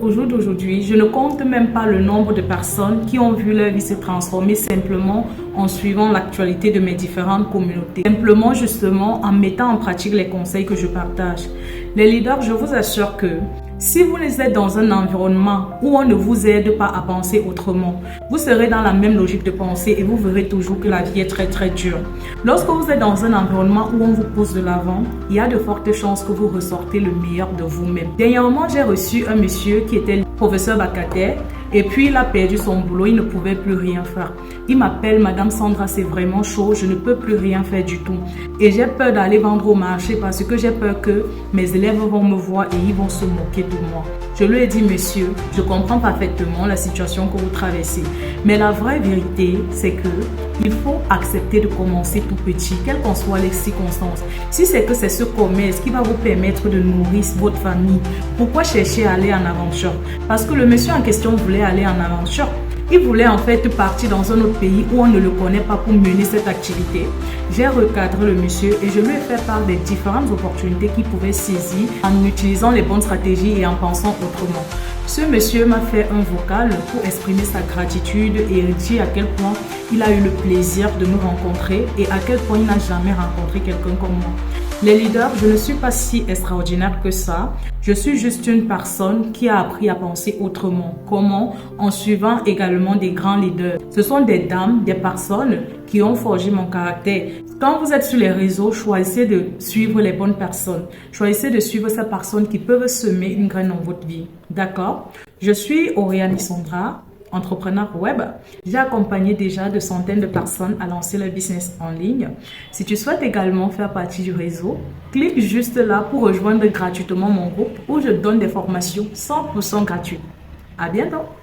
au jour d'aujourd'hui, je ne compte même pas le nombre de personnes qui ont vu leur vie se transformer simplement en suivant l'actualité de mes différentes communautés. Simplement, justement, en mettant en pratique les conseils que je partage. Les leaders, je vous assure que si vous êtes dans un environnement où on ne vous aide pas à penser autrement, vous serez dans la même logique de pensée et vous verrez toujours que la vie est très très dure. Lorsque vous êtes dans un environnement où on vous pousse de l'avant, il y a de fortes chances que vous ressortez le meilleur de vous-même. Dernièrement, j'ai reçu un monsieur qui était professeur vacataire et puis il a perdu son boulot, il ne pouvait plus rien faire. Il m'appelle, Madame Sandra, c'est vraiment chaud, je ne peux plus rien faire du tout. Et j'ai peur d'aller vendre au marché parce que j'ai peur que mes élèves vont me voir et ils vont se moquer de moi. Je lui ai dit, monsieur, je comprends parfaitement la situation que vous traversez. Mais la vraie vérité, c'est que il faut accepter de commencer tout petit, quelles qu'en soient les circonstances. Si c'est que c'est ce commerce qui va vous permettre de nourrir votre famille, pourquoi chercher à aller en aventure? Parce que le monsieur en question voulait aller en aventure. Il voulait en fait partir dans un autre pays où on ne le connaît pas pour mener cette activité. J'ai recadré le monsieur et je lui ai fait part des différentes opportunités qu'il pouvait saisir en utilisant les bonnes stratégies et en pensant autrement. Ce monsieur m'a fait un vocal pour exprimer sa gratitude et dire à quel point il a eu le plaisir de nous rencontrer et à quel point il n'a jamais rencontré quelqu'un comme moi. Les leaders, je ne suis pas si extraordinaire que ça. Je suis juste une personne qui a appris à penser autrement. Comment? En suivant également des grands leaders. Ce sont des dames, des personnes qui ont forgé mon caractère. Quand vous êtes sur les réseaux, choisissez de suivre les bonnes personnes. Choisissez de suivre ces personnes qui peuvent semer une graine dans votre vie. D'accord? Je suis Oriane Sandra, entrepreneur web. J'ai accompagné déjà de centaines de personnes à lancer leur business en ligne. Si tu souhaites également faire partie du réseau, clique juste là pour rejoindre gratuitement mon groupe où je donne des formations 100% gratuites. À bientôt!